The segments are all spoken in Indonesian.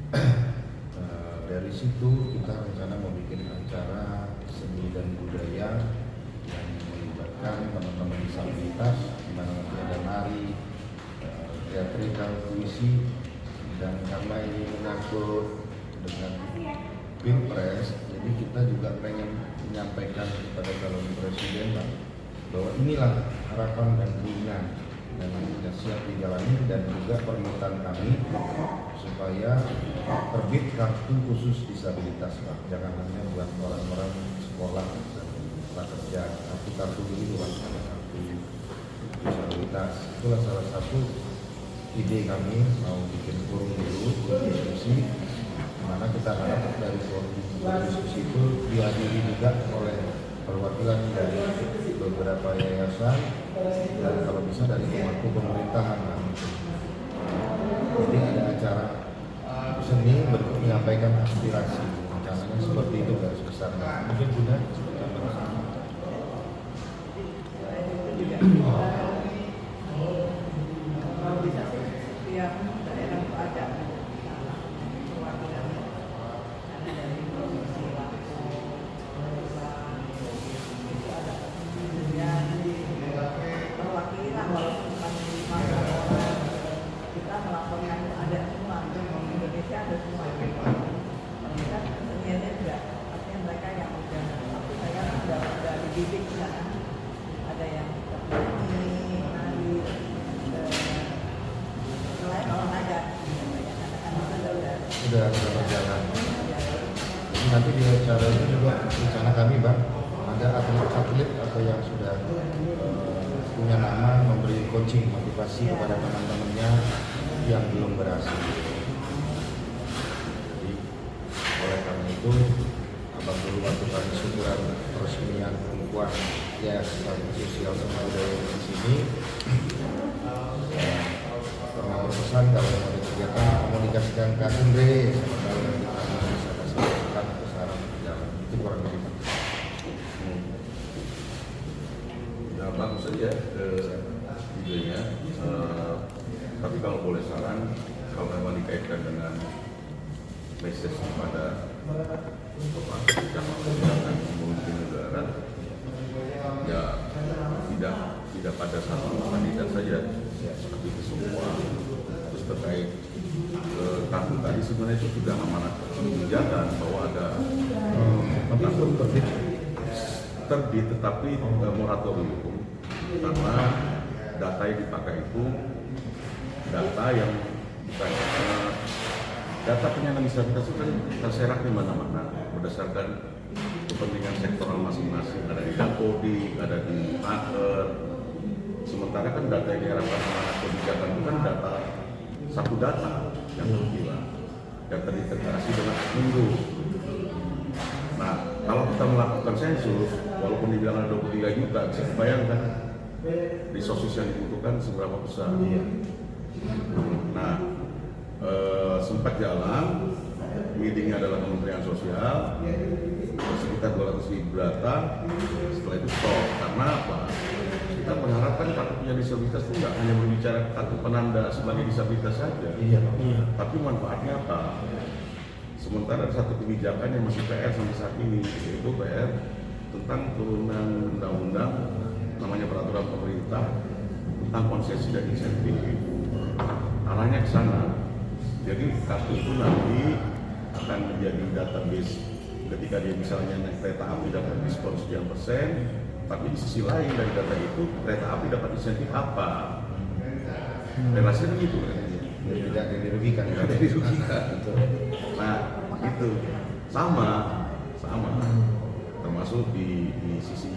Dari situ kita rencana mau bikin acara seni dan budaya yang melibatkan teman-teman disabilitas, di mana nanti ada nari, teatrikal, puisi, dan karena ini menyangkut dengan Pilpres, jadi kita juga pengen menyampaikan kepada calon presiden bahwa inilah harapan dan keinginan yang kita siap dijalani, dan juga permintaan kami supaya terbit kartu khusus disabilitas, Pak. Jangan hanya buat orang-orang sekolah dan kerja, kartu ini buat kartu disabilitas. Itulah salah satu ide kami, mau bikin forum dulu diskusi, mana kita harap dari forum diskusi itu dihadiri juga oleh perwakilan dari beberapa yayasan dan kalau bisa dari pemangku pemerintahan. Jadi ada acara seni bentuk menyampaikan aspirasi, rencananya seperti itu garis besarnya. Mungkin Bunda ada yang nyanyi, nari, selain olahraga, sudah berjalan. Jadi nanti di acara itu juga rencana kami, Bang, ada atlet-atlet atau yang sudah punya nama memberi coaching motivasi kepada teman-temannya yang belum berhasil. Jadi oleh karena itu, Abang dulu waktu kami syukuran peresmian perempuan Yayasan Sosial sama Budaya di sini, pernah berpesan kalau mau ada kegiatan komunikasikan ke Andre, sama tahu nanti kami bisa kasih masukan atau saran berjalan. Itu kurang lebih. Ya bagus saja idenya. Tapi kalau boleh saran, kalau memang dikaitkan dengan message kepada kebijakan pemimpin negara, ya tidak pada satu kandidat saja, tapi itu semua. Terus terkait kartu tadi sebenarnya itu sudah amanat kebijakan bahwa ada terbit tetapi moratorium, karena data yang dipakai itu data yang bukan data penyandang disabilitas itu kan terserak di mana-mana berdasarkan kepentingan sektoral masing-masing, ada di Dampodi, ada di Aker. Sementara kan data yang diharapkan amanat kebijakan itu kan data satu data yang terkira yang terintegrasi dengan minggu. Nah, kalau kita melakukan sensus, walaupun dibilang ada 23 juta, bisa bayangkan resources yang dibutuhkan seberapa besar. Nah, sempat jalan, meetingnya adalah Kementerian Sosial, sekitar 200.000 data, setelah itu stop. Karena apa? Kita mengharapkan kartu punya disabilitas itu tidak hanya berbicara kartu penanda sebagai disabilitas saja, tapi manfaatnya apa? Sementara ada satu kebijakan yang masih PR sampai saat ini, yaitu PR tentang turunan undang-undang namanya peraturan pemerintah tentang konsesi dan insentif. Arahnya ke sana. Jadi kartu itu nanti akan menjadi database ketika dia misalnya naik kereta api dapat diskon sekian persen, tapi di sisi lain dari data itu kereta api dapat insentif apa? Relasinya begitu kan? Tidak dirugikan. Nah itu sama termasuk di sisi.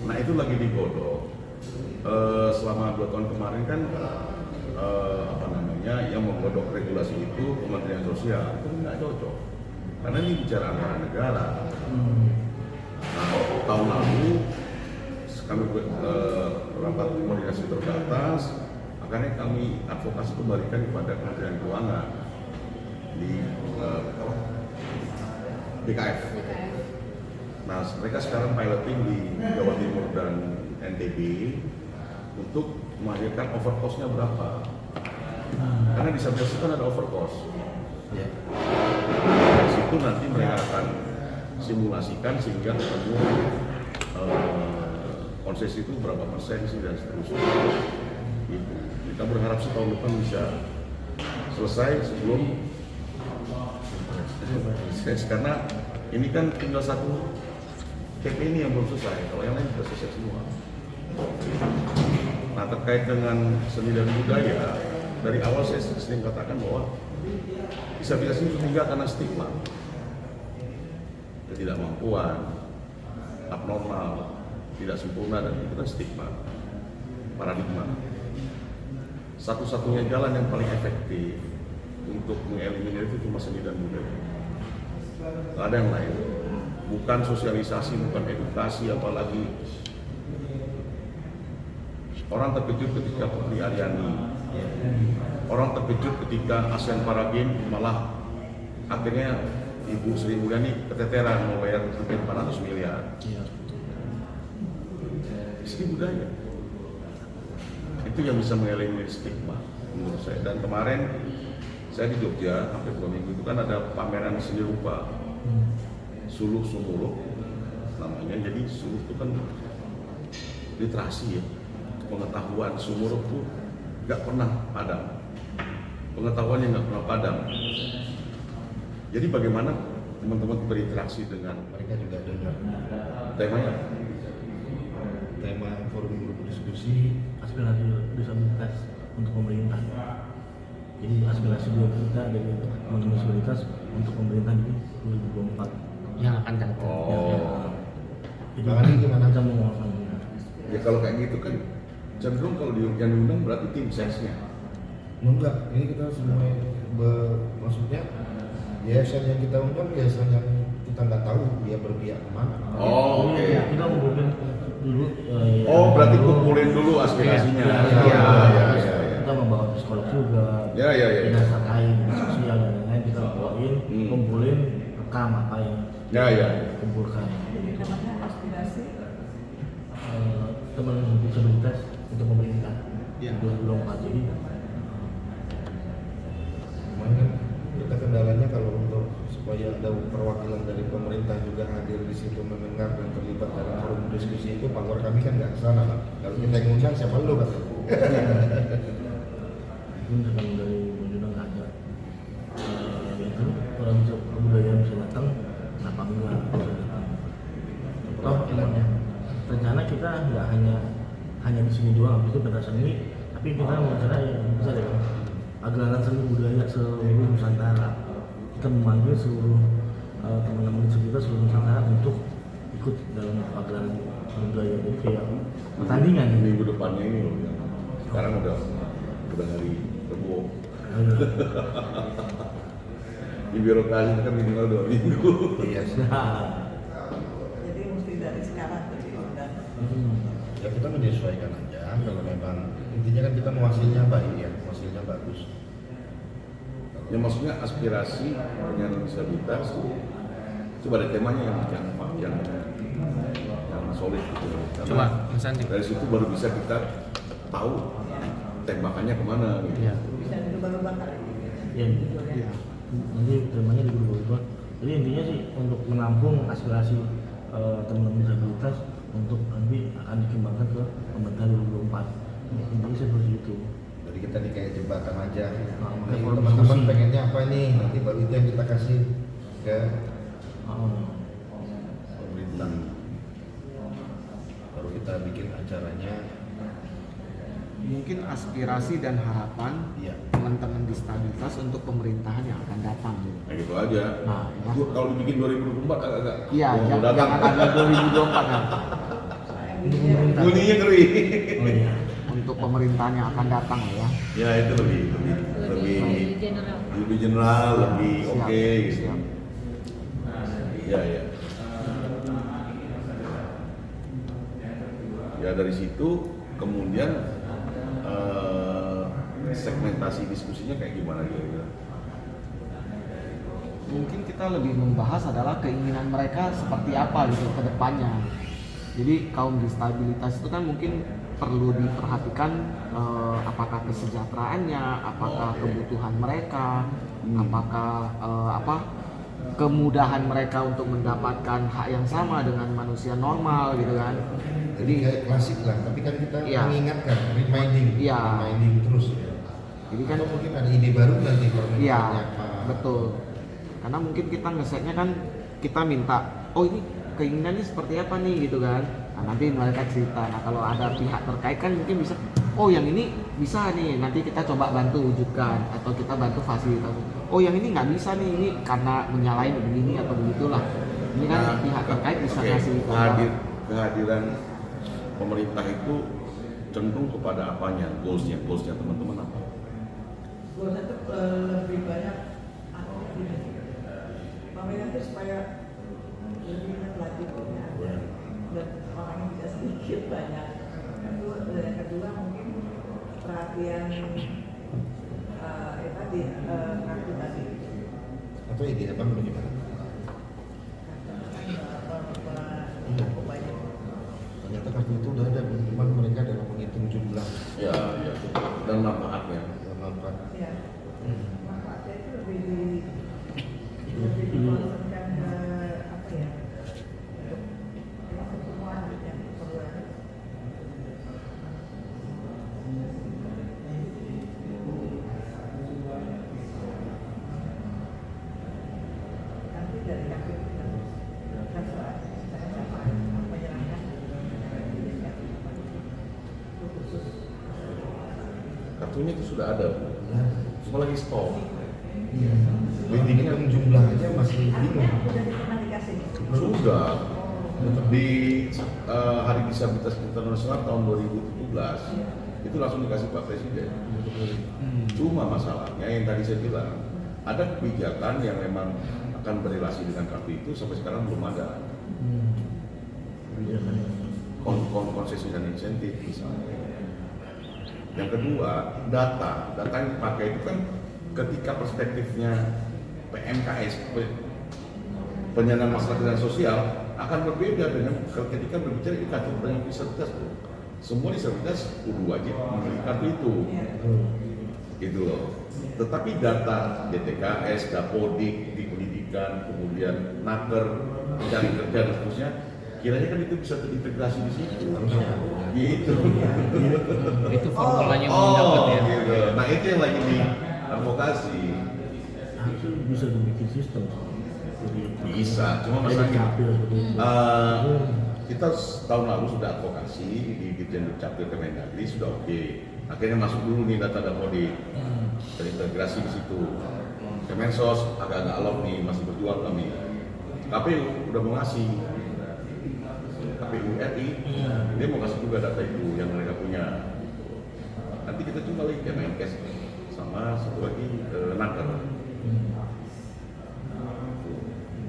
Nah itu lagi digodok. Selama 2 tahun kemarin kan yang menggodok regulasi itu Kementerian Sosial, itu nggak cocok karena ini bicara anggaran negara. Nah, tahun lalu kami rapat koordinasi terbatas, akhirnya kami advokasi kembalikan kepada Kementerian Keuangan di BKF. Nah, mereka sekarang piloting di Jawa Timur dan NTB untuk melahirkan overcost-nya berapa. Karena disabilitas itu kan ada overcost. Ya. Dari situ nanti mereka akan simulasikan sehingga ketemu konsesi itu berapa persen sih dan seterusnya. Gitu. Kita berharap sih tahun depan bisa selesai sebelum karena ini kan tinggal satu TP ini yang belum selesai, kalau yang lain sudah selesai semua. Nah, terkait dengan seni dan budaya, dari awal saya sering katakan bahwa disabilitas ini tertinggal karena stigma, ketidakmampuan, abnormal, tidak sempurna, dan itu kan stigma, paradigma. Satu-satunya jalan yang paling efektif untuk mengeliminir itu cuma seni dan budaya. Tidak ada yang lain. Bukan sosialisasi, bukan edukasi, apalagi orang terkejut ketika Putri Aryani, orang terkejut ketika ASEAN Para Games malah akhirnya Ibu Sri Mulyani keteteran mau bayar sampai 400 miliar. Seni budaya itu yang bisa mengeliminir stigma menurut saya. Dan kemarin saya di Jogja hampir 2 minggu itu kan ada pameran seni rupa Suluh Sumuruk namanya. Jadi suluh itu kan literasi ya, pengetahuan. Sumuruk itu nggak pernah padam, pengetahuannya nggak pernah padam. Jadi bagaimana teman-teman berinteraksi dengan Mereka juga dengar temanya? tema forum diskusi. Aspirasi disabilitas untuk pemerintah. Jadi aspirasi dua kita dari teman-teman disabilitas untuk pemerintah di 2024 yang akan datang. Oh. Jadi Bang Andi gimana? kita menguatkan. Ya kalau kayak gitu kan cenderung kalau yang diundang berarti tim sesnya. Enggak, ini kita semua maksudnya yayasan yang kita undang yayasan yang kita nggak tahu dia berpihak kemana. Oh, oke. Kita ngumpulin dulu. Oh, berarti kumpulin dulu aspirasinya. Iya. Ya. Kita membawa psikolog juga. Ya. Dinas terkait, dinas sosial dan lain-lain kita bawain, kumpulin, rekam apa yang Ya. kumpulkan. Jadi namanya aspirasi. Teman disabilitas untuk pemerintah 2024. Jadi Cuman kan kita kendalanya kalau untuk supaya ada perwakilan dari pemerintah juga hadir di situ mendengar dan terlibat dalam forum diskusi itu, pangkor kami kan nggak kesana lah. Kalau kita yang ngundang siapa lu kan? mungkin dengan dari Bunda nggak ada. Itu orang budaya bisa datang, kenapa enggak bisa datang? Toh rencana kita nggak hanya di sini doang, itu pentas seni, tapi kita mau rencana yang besar ya, agelaran seni budaya seluruh Nusantara. Kita memanggil seluruh teman-teman disabilitas seluruh Nusantara untuk ikut dalam agelaran budaya. Jadi kayak pertandingan. Minggu depannya ini loh, yang sekarang udah hari Rebo. Di birokrasi kan minimal 2 minggu. Iya sih. Jadi mesti dari sekarang tuh diundang. Ya kita menyesuaikan aja. Kalau memang intinya kan kita mau hasilnya baik ya, hasilnya bagus. Ya maksudnya aspirasi penyandang disabilitas coba ada temanya yang solid gitu. Karena dari situ baru bisa kita tahu tembakannya kemana gitu. Iya. Bisa dirubah-rubah kali. Iya. Nanti temanya di berubah. Jadi intinya sih untuk menampung aspirasi teman-teman disabilitas untuk nanti akan dikembangkan ke pemerintah 2024. Intinya seperti itu. Jadi kita nih kayak jembatan aja. Nah, Nih, forum teman-teman diskusi. pengennya apa nih? Nanti baru itu yang kita kasih ke pemerintah. Baru kita bikin acaranya. Mungkin aspirasi dan harapan Iya. teman-teman disabilitas untuk pemerintahan yang akan datang gitu. Nah gitu aja. Nah, ya. Kalau dibikin 2024 agak-agak Iya, mau yang akan di 2024 kan. Untuk pemerintah. bunyinya ngeri. Oh iya. Untuk pemerintahan yang akan datang ya. Ya itu lebih general, lebih Siap, oke gitu. siap. Ya. Ya dari situ kemudian segmentasi diskusinya kayak gimana kira-kira? Mungkin kita lebih membahas adalah keinginan mereka seperti apa gitu ke depannya. Jadi kaum disabilitas itu kan mungkin perlu diperhatikan apakah kesejahteraannya, apakah kebutuhan mereka, apakah kemudahan mereka untuk mendapatkan hak yang sama dengan manusia normal gitu kan. Jadi kayak klasik lah, tapi kan kita Iya. mengingatkan, reminding terus ya. Jadi kan Atau mungkin ada ide baru nanti kalau iya, apa. betul. Karena mungkin kita ngesetnya kan kita minta, oh ini keinginannya seperti apa nih gitu kan. Nah, nanti mereka cerita. Nah, kalau ada pihak terkait kan mungkin bisa, oh yang ini bisa nih, nanti kita coba bantu wujudkan atau kita bantu fasilitasi. Oh yang ini nggak bisa nih, ini karena menyalahin begini atau begitulah. Ini kan pihak terkait bisa ngasih kehadiran pemerintah itu cenderung kepada apanya, goalsnya teman-teman apa? Goalnya itu lebih banyak pemerintah itu supaya lebih melatih dan orangnya bisa sedikit banyak. Yang kedua mungkin perhatian kartu tadi. Atau ide abang bagaimana? Ternyata kartu itu udah ada, memang mereka dalam menghitung jumlah Ya, dan manfaatnya. dan manfaat. Ya, manfaatnya itu lebih dikonsentrasikan ke apa ya? Untuk semua yang perlu. Nanti dari KPU Kartunya itu sudah ada, cuma lagi stok. Dihitung jumlah aja masih bingung. Sudah di Hari Disabilitas Internasional tahun 2017 itu langsung dikasih Pak Presiden. Cuma masalahnya yang tadi saya bilang, ada kebijakan yang memang akan berrelasi dengan kartu itu sampai sekarang belum ada. Konsesi dan insentif misalnya. Yang kedua, data yang dipakai itu kan ketika perspektifnya PMKS, penyandang masalah kesehatan sosial, akan berbeda dengan ketika berbicara di kartu penyandang disabilitas. Semua disabilitas kudu wajib memiliki kartu itu, gitu loh. Tetapi data DTKS, Dapodik di pendidikan, kemudian Naker, mencari kerja dan seterusnya, kiranya kan itu bisa terintegrasi di situ. Gitu. Itu formulanya belum dapat ya. Gitu. Nah itu yang lagi di advokasi. Itu bisa dibikin sistem. Bisa, cuma masalahnya kita tahun lalu sudah advokasi di Dirjen Dukcapil Kemendagri sudah oke. Akhirnya masuk dulu nih data Dapodik, terintegrasi di situ. Kemensos agak-agak alot nih, masih berjuang kami. KPU udah mau ngasih. KPU RI, dia mau kasih juga data itu yang mereka punya. Nanti kita coba lagi Kemenkes sama satu lagi Naker.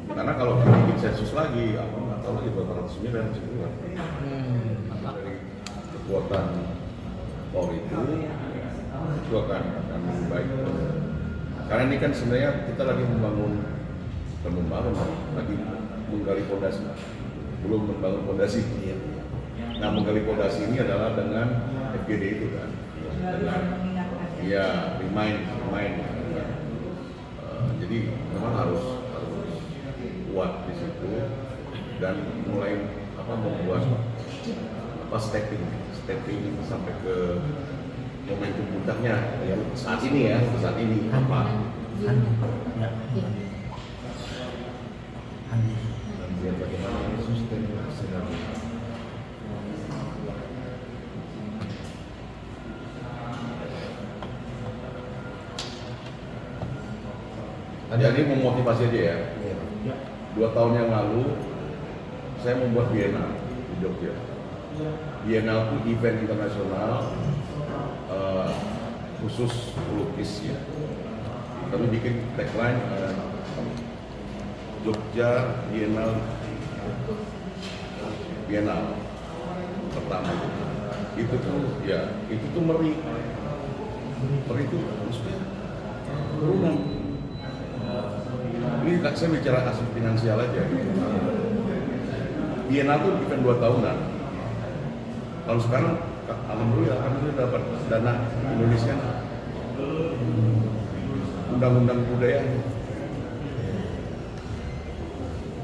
Karena kalau kita bikin sensus lagi, aku nggak tahu lagi berapa ratus miliar bisa keluar. Dari kekuatan Polri itu akan lebih baik. Karena ini kan sebenarnya kita lagi membangun lagi menggali fondasi. Belum membangun fondasi. Nah, menggali fondasi ini adalah dengan FGD itu kan. Dengan remind. Jadi memang harus kuat di situ dan mulai membuat stepping sampai ke momentum puncaknya saat ini apa? Biar bagaimana ini sustain sinar. Jadi memotivasi aja ya. 2 tahun yang lalu saya membuat bienal di Jogja. Bienal itu event internasional khusus pelukis ya. Kami bikin tagline Jogja Bienal pertama itu tuh meri itu maksudnya turunan. Ini saya bicara aspek finansial aja. Bienal itu event 2 tahunan. Kalau sekarang alhamdulillah dapat dana Indonesia 2 undang-undang kebudayaan.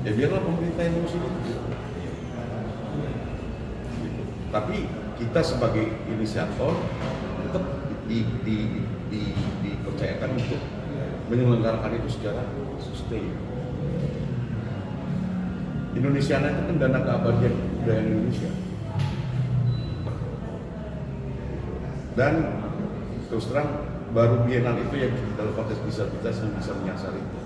Ya biarlah pemerintah yang ngurus ini. Tapi kita sebagai inisiator tetap dipercayakan untuk menyelenggarakan itu secara sustain. Indonesiana itu kan dana keabadian budaya Indonesia. Dan terus terang baru bienal itu yang dalam konteks disabilitas yang bisa menyasar itu.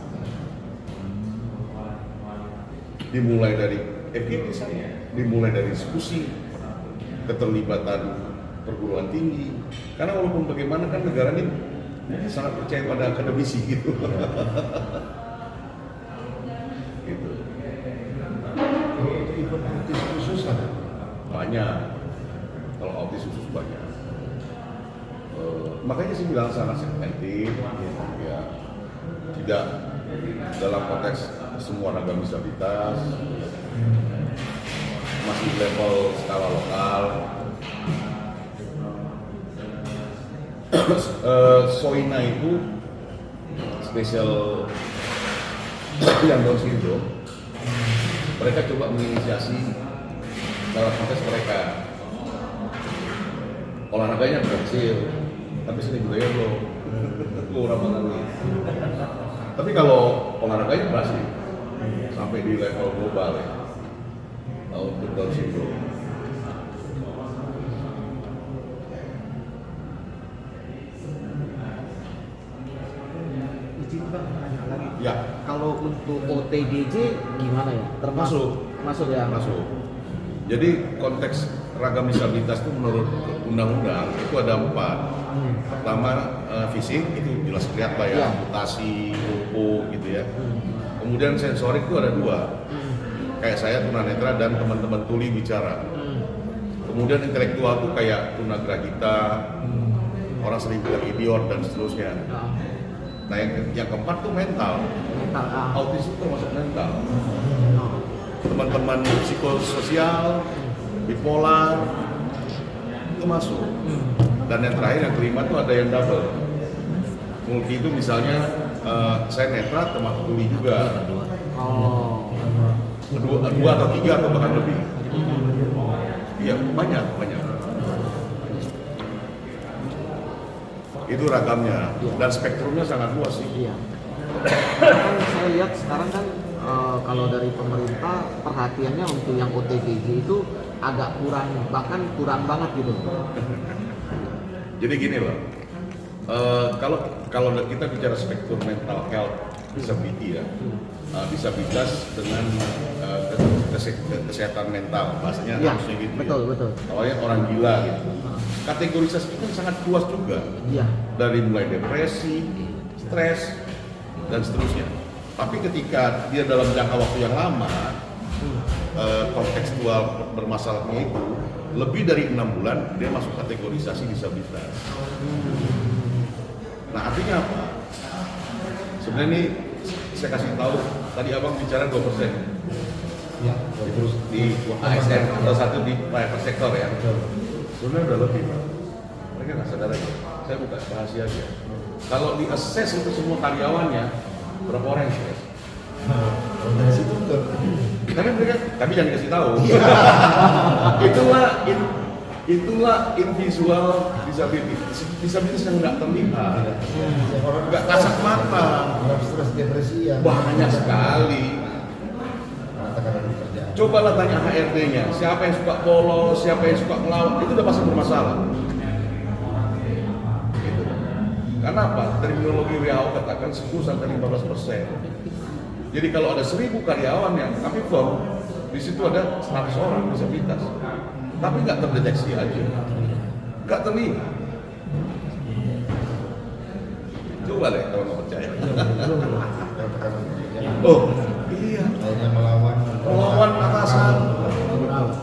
Dimulai dari FGD saya, dimulai dari diskusi, keterlibatan perguruan tinggi. Karena walaupun bagaimana kan negara ini sangat percaya pada akademisi gitu. Gitu. Event autis khusus ada? Banyak. Kalau autis khusus banyak. Makanya sih bilang sangat sensitif, ya tidak dalam konteks semua ragam disabilitas, masih level skala lokal. Soina itu spesial yang Down syndrome. Mereka coba menginisiasi dalam konteks mereka. Olahraganya berhasil, tapi seni budaya belum. Kurang banget. Tapi kalau olahraganya berhasil sampai di level global ya. Untuk Down syndrome. Izin Bang, nanya lagi. Ya, Kalau untuk OTGJ gimana ya? Masuk ya. masuk. Jadi konteks ragam disabilitas itu menurut undang-undang itu ada 4. Pertama fisik itu jelas kelihatan lah ya, Ya. amputasi, lumpuh gitu ya. Kemudian sensorik itu ada 2. Kayak saya tunanetra dan teman-teman tuli bicara. Kemudian intelektual tuh kayak tunagrahita, orang sering bilang idiot dan seterusnya. Nah yang keempat tuh mental. Autis itu termasuk mental. Teman-teman psikososial, bipolar itu masuk. Dan yang terakhir yang kelima tuh ada yang double. Multi itu misalnya saya netra termasuk tuli juga. Oh. Dua atau 3 atau bahkan lebih. Iya banyak. Itu ragamnya dan spektrumnya sangat luas sih. Iya. Kan saya lihat sekarang kan kalau dari pemerintah perhatiannya untuk yang OTGJ itu agak kurang, bahkan kurang banget gitu. Jadi gini loh, kalau kita bicara spektrum mental health disability ya, disabilitas dengan kesehatan mental, bahasanya Iya, harusnya gitu. betul. Awalnya orang gila gitu. Kategorisasi itu kan sangat luas juga. Iya. Dari mulai depresi, stres, dan seterusnya. Tapi ketika dia dalam jangka waktu yang lama, kontekstual bermasalahnya itu lebih dari 6 bulan dia masuk kategorisasi disabilitas. Nah artinya apa? Sebenarnya ini saya kasih tahu, tadi abang bicara 2%. Ya, Terus di ASN atau satu di private sector ya. Sebenarnya udah lebih, Pak. Mereka nggak sadar aja. Saya buka rahasia aja. Kalau di assess itu semua karyawannya, berapa orang yang stres? dari situ betul. Karena mereka, tapi jangan kasih tahu. itulah invisual disabilitas yang nggak terlihat, nggak kasat mata. Orang stres depresi yang Banyak sekali. mengatakan ada pekerjaan. Cobalah tanya HRD-nya, siapa yang suka bolos, siapa yang suka melawan, itu udah pasti bermasalah. Gitu. Karena apa? Terminologi WHO katakan 10-15%. Jadi kalau ada 1000 karyawan yang kami firm, di situ ada 100 orang disabilitas, tapi nggak terdeteksi aja, nggak terlihat. Coba deh kalau nggak percaya. Yang tekanan pekerjaan. Oh, iya. Akhirnya melawan Atasan,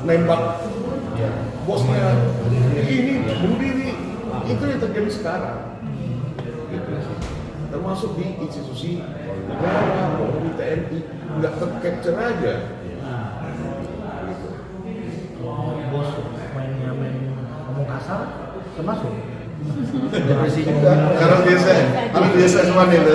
nembak Ya. bosnya, ini bunuh diri, itu yang terjadi sekarang. Gitu. Termasuk di institusi negara, di TNI, nggak tercapture aja. Bos main ngomong kasar termasuk. Depresi Karena biasa semua itu.